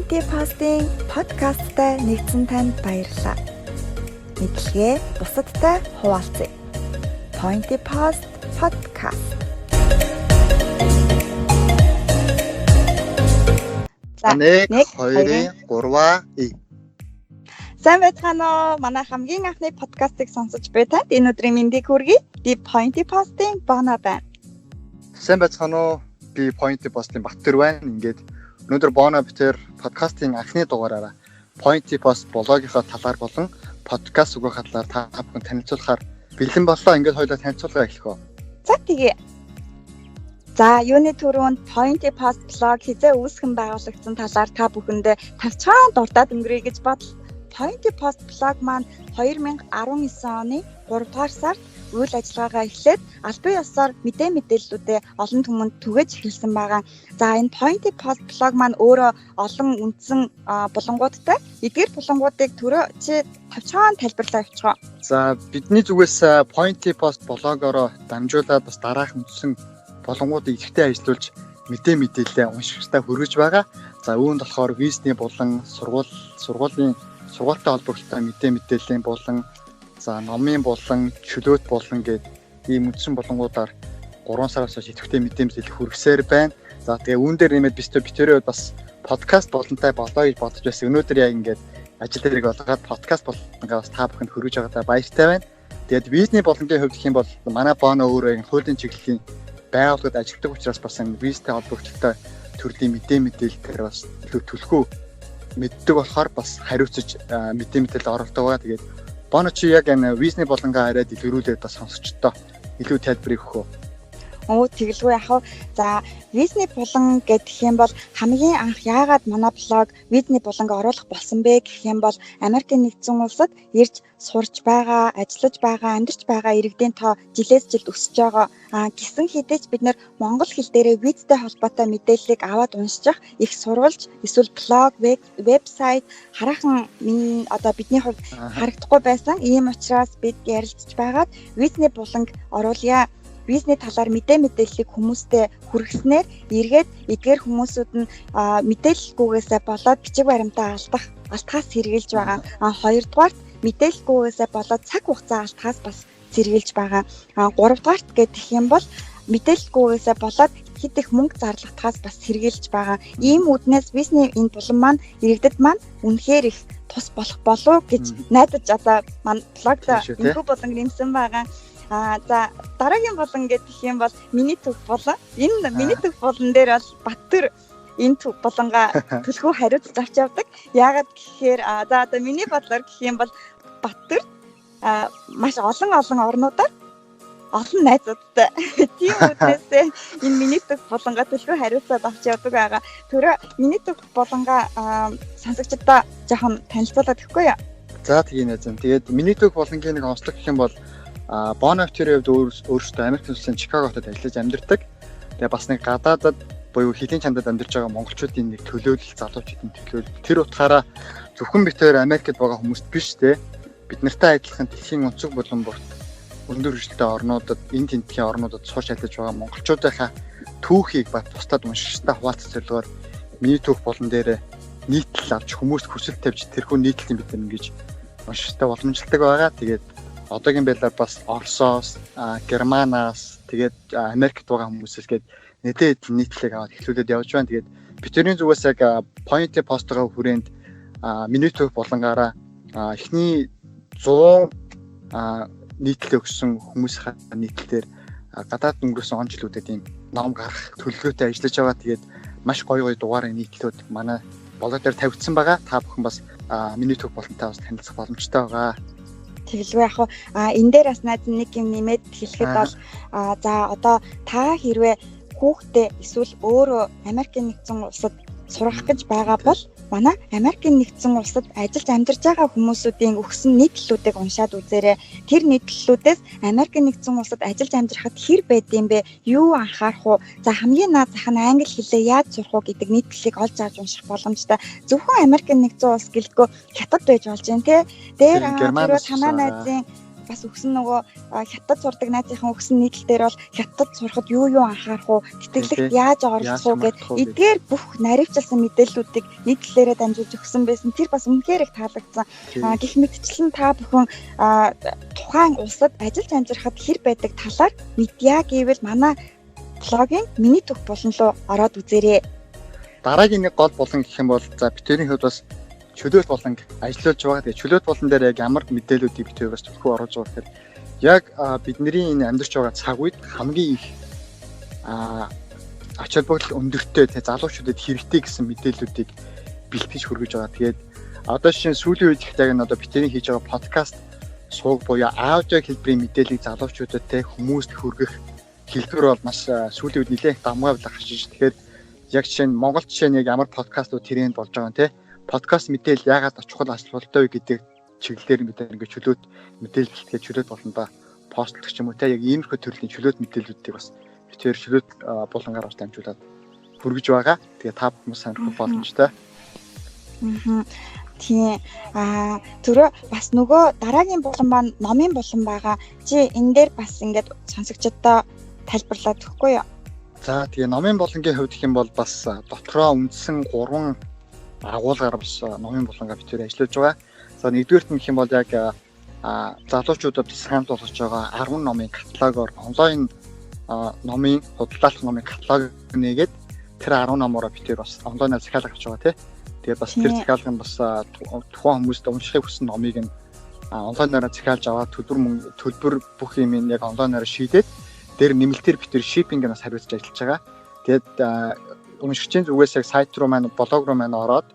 Pointepost-ийн подкасттай нэгдсэн танд баярлалаа. Мэдлэгээ бусадтай хуваалцъя. Pointepost podcast. За 1 2 3 Сайн байцгаана. Манай хамгийн анхны подкастыг сонсож буй танд энэ өдрийн мэндийг хүргэе. Би Pointepost-ийн Боно байна. Сайн байцгаана. Би Pointepost-ийн Баттэр байна. Ингээд өнөөдөр Боно битэр подкастын анхны дугаараараа Pointepost блогийнхаа талаар болон подкаст үгэх талаар та бүхэн танилцуулахаар бэлэн боллоо. Ингээд хоёулаа танилцуулга эхлэх үү. За тэгээ. За юуны түрүүнд Pointepost блог хизээ үүсгэн байгуулагдсан талаар та бүхэндээ тавцгаан дуртад өнгөрөе гэж бодлоо. Pointepost блог маань 2019 оны 3 дугаар сард үйл ажиллагаагаа эхлээд албан ёсоор мэдээллүүдээ олон түмэнд түгэж эхэлсэн байгаа. За энэ Pointepost блог маань өөрөө олон үндсэн булангуудтай. Эдгээр булангуудыг Төрөө чи тавцгаан тайлбарлаа явуучих. За бидний зүгээс Pointepost блогоор дамжуулаад бас дараах үндсэн булангуудыг ихтэй ажиллуулж мэдээлэлээ уншигчтай хүргэж байгаа. За үүнд болохоор визний болон сургуулийн сургуультай холбогдолтой мэдээллийн болон за номын болон чөлөөт болон гээд ийм үндсэн болонгуудаар 3 сараас хойш идэвхтэй мэдээлэл хүргэсээр байна. За тэгээ үүн дээр нэмээд битэрээ бас подкаст болонтой болоо гэж бодож байсан. Өнөөдөр яг ингээд ажил хэрэг болгоод подкаст болонгоо бас та бүхэнд хүргэж байгаадаа баяртай байна. Тэгээд визний болонгийн хувьд гэх юм бол манай Боно өөрөө хуулийн чиглэлийн байгууллагад ажилладаг учраас бас визтэй холбогдолтой төрлийн мэдээлэлээр бас төлхөө мэддэг болохоор бас хариуцж мэдээлэл оруулдаг байгаа. Тэгээд Боно чи яг энэ визний болонгоо хараад илрүүлээд бас сонсогчдоо илүү тайлбар өгөх үү? Тэгэлгүй яах вэ? За визний болон гэх юм бол хамгийн анх яагаад манай блог визний болонг оруулах болсон бэ гэх юм бол Америкийн нэгдсэн улсад ирж сурч байгаа, ажиллаж байгаа, амьдарч байгаа иргэдийн тоо жилээс жилд өсөж байгаа. Гисэн хэдийч бид нэр монгол хэл дээрээ визтэй холбоотой мэдээллийг аваад уншиж их сурвалж эсвэл блог, вебсайт хараахан одоо бидний хувьд харагдахгүй байсан. Ийм учраас бид ярилцж байгаад визний болонг оруулъя. Визний талаар мэдээллийг хүмүүстээ хүргэснээр эргээд эдгээр хүмүүсүүд нь мэдээлэлгүйгээсээ болоод бичиг баримтаа алтахаас сэргийлж байгаа. Хоёрдугаарт мэдээлэлгүйгээсээ болоод цаг хугацаа алтахаас бас сэргийлж байгаа. Гуравдугаарт гэх юм бол мэдээлэлгүйгээсээ болоод хэд их мөнгө зарлахтаас бас сэргийлж байгаа. Ийм үднээс визний энэ булан маань иргэдэд маань үнэхээр их тус болох болов гэж найдаж одоо манай блогт энэхүү болон нэмсэн байгаа. За дараагийн болон гэх юм бол миний төв болон. Энэ миний төв болон дээр бол Баттэр энэ төв болонгаа төлхөө хариуцж авч явдаг. Яагаад гэхээр за одоо миний бодлоор гэх юм бол Баттэр маш олон орнуудаар олон найзуудтай. Тийм үднээсээ энэ миний төв болонгаа төлхөө хариуцаад авч явдаг байгаа. Төрөө миний төв болонгаа сонсогчдоо жоохон танилцуулаад өгөхгүй юу? За тийм ээ. Тэгээд миний төв болонгийн нэг онцлог гэх юм бол Боно битэрийн хувьд өөрсдөө Америк улсын Чикаго хотод ажиллаж амьдардаг. Тэгээ бас нэг гадаадад буюу хэлийн чандад амьдарч байгаа монголчуудын нэг төлөөлөл, залуучуудын төлөөлөл. Тэр утгаараа зөвхөн битэр Америкт байгаа хүмүүст биш те. Бид нартай адилхан дэлхийн өнцөг болон бүрт өндөр хөгжилтэй орнуудад, энэ тентхийн орнуудад сурч ажиллаж байгаа монголчуудынхаа түүхийг ба тусдад уншигчтай хуваалцах зорилгоор миний түүх болон дээр нийтлэл авч хүмүүст хүсэл тавьж тэрхүү нийтлэлийг бид ингэж уншигчтай боломжтой байгаа. Тэгээд одоогийн байдлаар бас Оросоос, Германаас, тэгээд Америкт байгаа хүмүүсээс гээд нэдэд нийтлэлийг аваад эхлүүлээд явж байна. Тэгээд бидний зүгээс яг Pointepost-ийн хүрээнд миний төв болонгаараа эхний 100 нийтлэл өгсөн хүмүүсийн нийтлэлээр гадаад өнгөрсөн он жилүүдэд ийм ном гарах төлөвлөгөөтэй ажиллаж байгаа. Тэгээд маш гоё дугаарыг нийтлэлүүд манай блог дээр тавьчихсан байгаа. Та бүхэн бас миний төв болонтой бас танилцах боломжтой байгаа. Тэгэлгүй яах вэ? Энэ дээр бас найз нэг юм нэмээд хэлэхэд бол за одоо та хэрвээ хүүхдээ эсвэл өөрөө Америкийн нэгдсэн улсад сурах гэж байгаа бол манай Америкийн нэгдсэн улсад ажиллаж амьдарч байгаа хүмүүсүүдийн өгсөн нийтлэлүүдийг уншаад үзээрэй. Тэр нийтлэлүүдээс Америкийн нэгдсэн улсад ажиллаж амьдрахад хэр байдığım бэ? Юу анхаарах уу? За хамгийн наад зах нь англи хэлээ яаж сурах уу гэдэг нийтлэлийг олж авч унших боломжтой. Зөвхөн Америкийн нэгдсэн улс гэлтгөө хятад байж болж байна те. Дээр танаа найзын бас өгсөн нөгөө хятад сурдаг найзынхан өгсөн нийтлэлээр бол хятад сурахад юу анхаарах уу, тэтгэлэгт яаж оролцох уу гэдэг эдгээр бүх наривчлсан мэдээллүүдийг нийтлэлээрээ дамжуулж өгсөн байсан. Тэр бас үнэхээр их таалагдсан. Гэх мэтчлэн та бүхэн тухайн улсад ажиллаж амжирахад хэр байдаг талаар мэдъя гэвэл манай блогийн миний төх болон руу ороод үзээрэй. Дараагийн нэг гол болон гэх юм бол за битэрийн хувьд бас чөлөөт болон ажиллаж байгаа. Тэгээ чөлөөт болон дээр яг ямар мэдээллүүдийг битэр бас төлхөө оруулж байгаа гэхээр яг бидний энэ амьдарч байгаа цаг үед хамгийн их ач холбогдол өндөртэй тэгээ залуучуудад хэрэгтэй гэсэн мэдээллүүдийг бэлтгэж хүргэж байгаа. Тэгээд одоо шинэ сүүлийн үед их яг одоо битэрийн хийж байгаа подкаст сууг буюу аудио хэлбэрийн мэдээллийг залуучуудад тэ хүмүүст хүргэх хэлбэр бол маш сүүлийн үед нэлээд дамгай гарч иж. Тэгэхээр яг жишээ нь Монгол жишээ нь яг ямар подкастууд тренд болж байгаа юм те. Подкаст мэдээлэл яагаад чухал ачлалтай вэ гэдэг чиглэлээр бид ингээд чөлөөт мэдээлэл хэлгээд чөлөөт болондоо постлох юм уу те. Яг иймэрхүү төрлийн чөлөөт мэдээллүүдийг бас битээр чөлөөт болонгаар бас дамжуулаад хүргэж байгаа. Тэгээ та бүхэн сонирхох боломжтой. Тийм. Төрөө бас нөгөө дараагийн болон маань номын болон байгаа. Чи энэ дээр бас ингээд сонсогчдоо тайлбарлаад өгөхгүй юу? За тэгээ номын болонгийн хувьд гэх юм бол бас дотроо үндсэн 3 агуулгаар бас номын болонгаа битээр ажиллаж байгаа. За нэгдүгээрт нь гэх юм бол яг залуучуудад санал болгож байгаа 10 номын каталогоор онлайн номын худалдаалах номын каталог нэгээд тэр 10 номороо битээр бас онлайнаар захиалга авч байгаа тий. Тэгээд бас тэр захиалга нь бас тухайн хүмүүст уншихыг хүссэн номыг нь онлайнаар захиалж аваад төлбөр бүх юм яг онлайнаар шийдээд дээр нэмэлтээр битэр шиппингээс хариуцж ажиллаж байгаа. Тэгээд уншигчийн зүгээс яг сайт руу маань блог руу маань ороод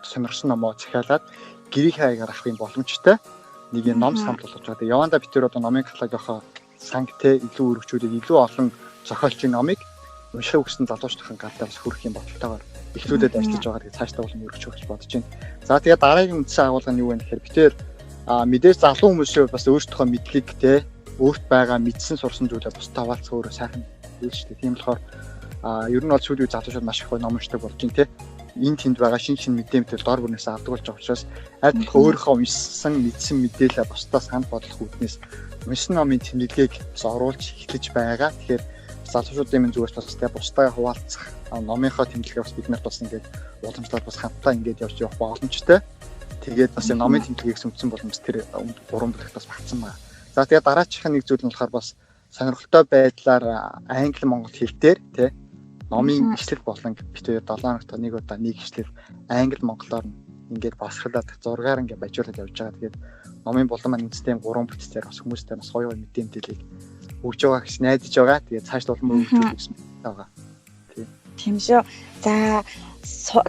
сонирхсан номоо захиалаад гэрийнхээ хаягаар авахын боломжтой нэг ном самт болгож байгаа. Тэгээд яванда битэр одоо номын каталогийнхоо сангтэй илүү өргөжүүлээд илүү олон зохиолчийн номыг уншихыг хүссэн залуучдын гадаа бас хүрэх юм бодолтойгоор эхлүүлээд ажиллаж байгаа. Тэгээд цаашдаа болон өргөжүүлэх гэж бодож байна. За тэгээд дараагийн үндсэн агуулга нь юу вэ гэхээр битэр мэдээж залуу хүмүүсээ бас өөрсдийнхөө мэдлэг те өөрт байгаа мэдсэн сурсан зүйлээ бусдад хаваалцах өөрөө сайхан зүйл шүү дээ. Тийм болохоор ер нь бол сүүлийн үе залуучууд маш их ном уншдаг болж байна те. Энэ тэнд байгаа шин мэдээлэл дор бүрнээс авдаг болж байгаа учраас аль болох өөрийнхөө уншсан мэдсэн мэдээлэлээ бусдаас санал бодлох үүднээс уншсан номын тэмдэглэгийг бас оруулж эхлэж байгаа. Тэгэхээр залуучуудын минь зүгээс бас те бусдаа хаваалцах номынхоо тэмдэглэгээ бас бид нарт бас ингээд уламжлаад бас хамтдаа ингээд явж явах боломжтой. Тэгээд бас номын тэмдэглэгийг сүмцэн боломж тэр 3 бүлэгт бас багтсан байна. За тэгээд дараачихын нэг зүйл нь болохоор бас сонирхолтой байдлаар англи монгол хэл дээр тий номын бичлэг болон битээр 7 хоногт нэг удаа нэг бичлэг англи монголоор ингээд босгоод зургаар ингээд бажуулаад явж байгаа. Тэгээд номын болон маань үндэстэй 3 бүтцээр бас хүмүүстэй бас гоё мэдээллийг өгж байгаа гэж найдаж байгаа. Тэгээд цааш толмоо өгөх гэсэн байгаа. Тийм шүү. За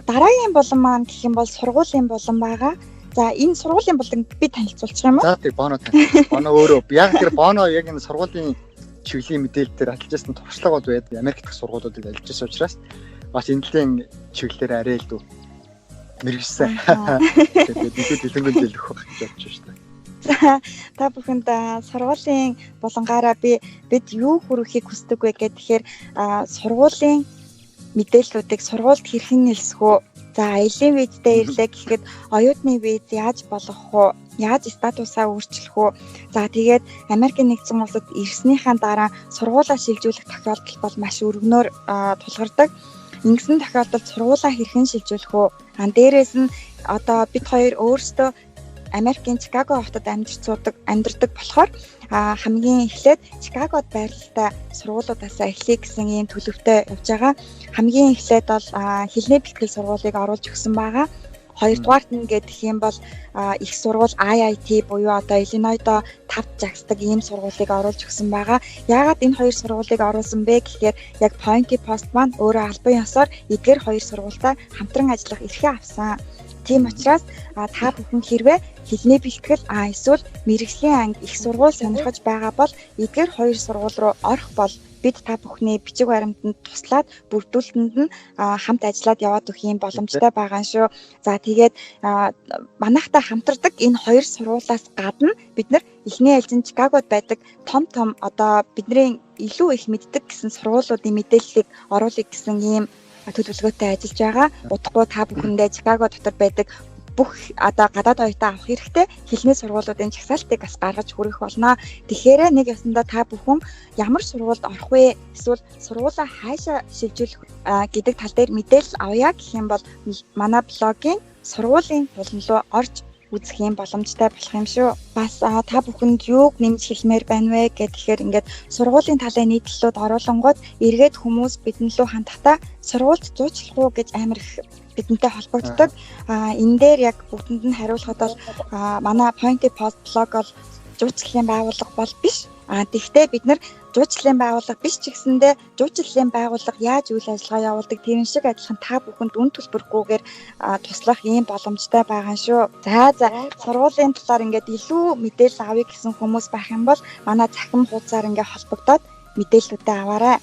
дараагийн болон маань гэх юм бол сургуулийн болон байгаа. За энэ сургуулийн болон би танилцуулчих юм уу? За тийм Боно тань. Боно өөрөө яг тэр Боно яг энэ сургуулийн чиглэлийн мэдээлэл дээр ажиллаж байсан туршлага бол байд Америк дахь сургуулиудад ажиллаж байсан учраас бас энэлийн чиглэлээр арай л дүү мэрэгсэн. Тэгээд бид дэлгэн дэлгэх байх гэж бодож байна. За та бүхэнд сургуулийн болонгаараа бид юу хүргэхийг хүсдэг вэ гэхээр сургуулийн мэдээллүүдийг сургуульд хэрхэн нэлсэх үү? За аялын визтэй ирлээ гэхэд оюутны виз яаж болгох вэ? Яаж статусаа өөрчлөх вэ? За тэгээд Америкийн нэгдсэн улсад ирснийхаа дараа сургуулаа шилжүүлэх тохиолдол бол маш өргөнөөр тулгардаг. Ингэсэн тохиолдолд сургуулаа хэрхэн шилжүүлэх вэ? Дээрээс нь одоо бид хоёр өөрсдөө Америкийн Чикаго хотод амьдардаг болохоор хамгийн эхлээд Чикагод байрлалтай сургуулиудаас эхлэе гэсэн ийм төлөвтэй явж байгаа. Хамгийн эхлээд бол хэлний бэлтгэл сургуулийг оруулж өгсөн байгаа. Хоёрдугаарт нь гэх юм бол их сургууль IIT буюу одоо Иллинойдо 5 жагсдаг ийм сургуулийг оруулж өгсөн байгаа. Яагаад энэ хоёр сургуулийг оруулсан бэ гэхээр яг Pointepost маань өөрөө албан ёсоор эдгээр хоёр сургуультай хамтран ажиллах эрхээ авсан. Тийм учраас та бүхэн хэрвээ хэлний бэлтгэл эсвэл мэрэгжлийн анги их сургууль сонирхож байгаа бол эдгээр хоёр сургууль руу орох бол бид та бүхний бичиг баримтанд туслаад бүрдүүлэлтэнд нь хамт ажиллаад яваад өгөх юм боломжтой байгаа шүү. За тэгээд манайхтай хамтардаг энэ хоёр сургуулиас гадна бид нар эхний ээлжин Чикагод байдаг том одоо бидний илүү их мэддэг гэсэн сургуулиудын мэдээллийг оруулах гэсэн ийм төлөвлөгөөтэй ажиллаж байгаа. Удахгүй та бүхэндээ Чикаго дотор байдаг бүх одоо гадаад оюутан авах хэрэгтэй хэлний сургуулиудын жагсаалтыг бас гаргаж хүргэх болно. Тэгэхээр нэг ясандаа та бүхэн ямар сургуульд орох вэ? Эсвэл сургуулаа хаашаа шилжүүлэх гэдэг тал дээр мэдээлэл авъя гэх юм бол манай блогийн сургуулийн булан руу орж үзэх юм боломжтой болох юм шүү. Бас та бүхэнд юуг нэмж хэлмээр байна вэ гэхээр ингээд сургуулийн талын нийтлэлүүд оруулангууд эргээд хүмүүс бидэн лөө хандахдаа сургуульд зуучлах уу гэж амар их бидэнтэй холбогддог. Энэ дээр яг бүгдэнд нь хариулахад бол манай Pointepost блог бол жуучлалын байгууллага бол биш. Тэгвэл бид нар жуучлалын байгууллага биш ч гэсэндээ жуучлалын байгууллага яаж үйл ажиллагаа явуулдаг тэрэн шиг адилхан та бүхэнд үн төлбөргүйгээр туслах ийм боломжтой байгаа шүү. За сургуулийн талаар ингээд илүү мэдээлэл авъя гэсэн хүмүүс байх юм бол манай захим хуудасаар ингээд холбогдоод мэдээллүүдээ аваарай.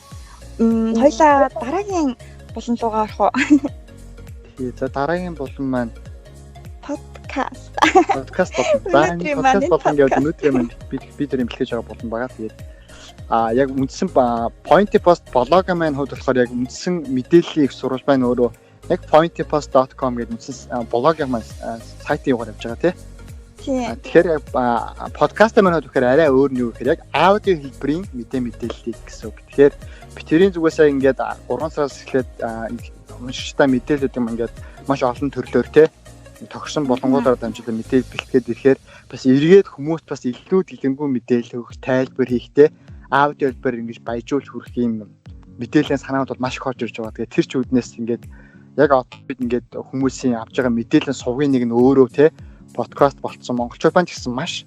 Хоёлаа дараагийн булан руугаа орох уу? За дараагийн булан маань подкаст болон. Подкаст болон гэдэг өнөөдөр маань бид тэр имплэж байгаа болон байгаа. Тэгээд яг үндсэн Pointepost блог маань хувьд болохоор яг үндсэн мэдээллийг сурвалж байна өөрөө яг pointepost.com гэдэг үндсэн блогийн маань сайтын югаар явж байгаа тийм. Тэгэхээр подкаст маань хувьд болохоор арай өөр нь юу гэхээр яг аудио хэлбэрийн мэдээллийг гэсэн үг. Тэгэхээр битэрийн зүгээсээ ингээд 3 сараас эхлээд уншигчтай мэдээлэлүүд юм ингээд маш олон төрлөөр тийм тогсон болонгуудаар дамжуулан мэдээлэл бэлтгээд ирэхээр бас эргээд хүмүүст бас илүү дэлгэнгүй мэдээлэл өгөх тайлбар хийхдээ аудио хэлбэр ингэж баяжуулж хүрэх юм мэдээллийн санаанд бол маш их орж ирж байгаа. Тэгээ тэр ч үднээс ингээд яг одоо бид ингээд хүмүүсийн авж байгаа мэдээллийн сувгийн нэг нь өөрөө те подкаст болцсон монголчууд байна гэсэн маш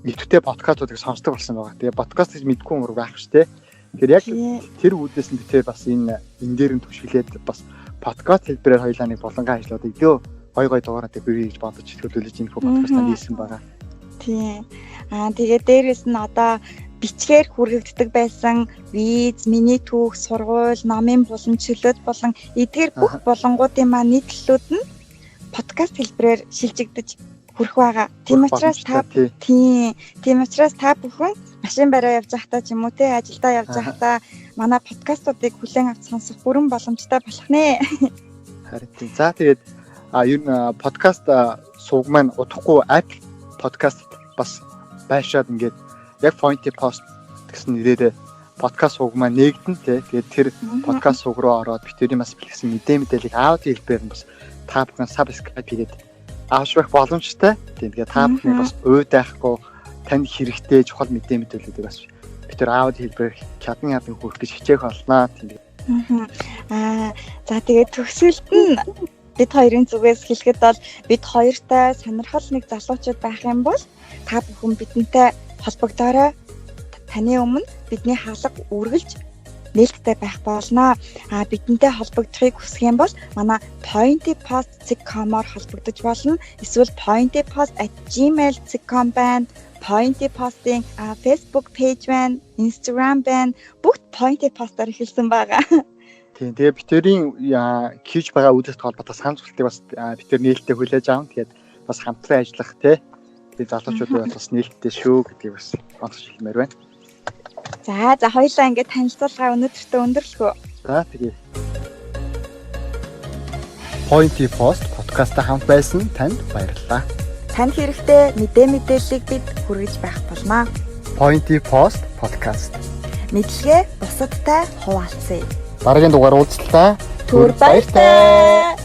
идэвхтэй подкастуудыг сонсдог болсон байгаа. Тэгээ подкаст гэж мэдгүй юм байх ш те. Тэгэхээр яг тэр үднээс нь битээ бас энэ дээр нь түшиглээд бас подкаст хэлбэрээр хоёулаа нэг болонгаа ажиллаад идөө гой дугаараа бий гэж бодож төлөвлөж энэхүү подкастаа хийсэн байгаа. Тийм. Тэгээд дээрэс нь одоо бичгээр хүргэгддэг байсан виз, миний түүх, сургууль, номын булан, чөлөөт болон эдгээр бүх болонгуудын маань нийтлэлүүд нь подкаст хэлбэрээр шилжигдэж хүрэх байгаа. Тийм учраас та бүхэн машин бариа явж байхдаа ч юм уу те ажилдаа явж байхдаа манай подкастуудыг хүлээн авч сонсох бүрэн боломжтой болох нэ. Харин тийм. За тэгээд ер нь подкаст сувг маань удахгүй Apple подкаст бас байшаад ингээд яг Pointepost гэсэн нэрээр подкаст сувг маань нэгдэн тий. Тэгээд тэр подкаст сувг руу ороод битэрийн бас бэлгсэн мэдээллийг аудио хэлбэрээр нь бас та бүхэн subscribe хийгээд авах боломжтой. Тэгээд та бүхэн бас уйд байхгүй танд хэрэгтэй чухал мэдээллүүдийг бас битэр аудио хэлбэрээр хятад хүргэх гэж хичээх болноо. За тэгээд төгсөлд нь бид хоёрын зүгээс хэлэхэд бол бид хоёртай сонирхол нэг залуучууд байх юм бол та бүхэн бидэнтэй холбогдоорой. Таны өмнө бидний хаалга үргэлж нээлттэй байх болно. Бидэнтэй холбогдохыг хүсэх юм бол манай pointepost.com-оор холбогдож болно. Эсвэл pointepost@gmail.com байна. Pointepost-ийн Facebook page байна, Instagram байна. Бүгд Pointepost-оор эхэлсэн байгаа. Тийм. Тэгээ битэрийн хийж байгаа үйлдэлт холбоотой санал зөвлөлтийг бас битэр нээлттэй хүлээж аван. Тэгээд бас хамтран ажиллах тий. Тэгээд залуучуудад бас нээлттэй шүү гэдгийг бас онцлж хэлмээр байна. За хоёулаа ингээд танилцуулга өнөөдөртөө өндөрлөхөө. За тэгээ. Pointepost подкастаа хамт байсан танд баярлалаа. Танд хэрэгтэй мэдээллийг бид хүргэж байх болноо. Pointepost подкаст. Мэдлэгээ бусадтай хуваалцъя. Дараагийн дугаар уулзлаа. Түр баяртай.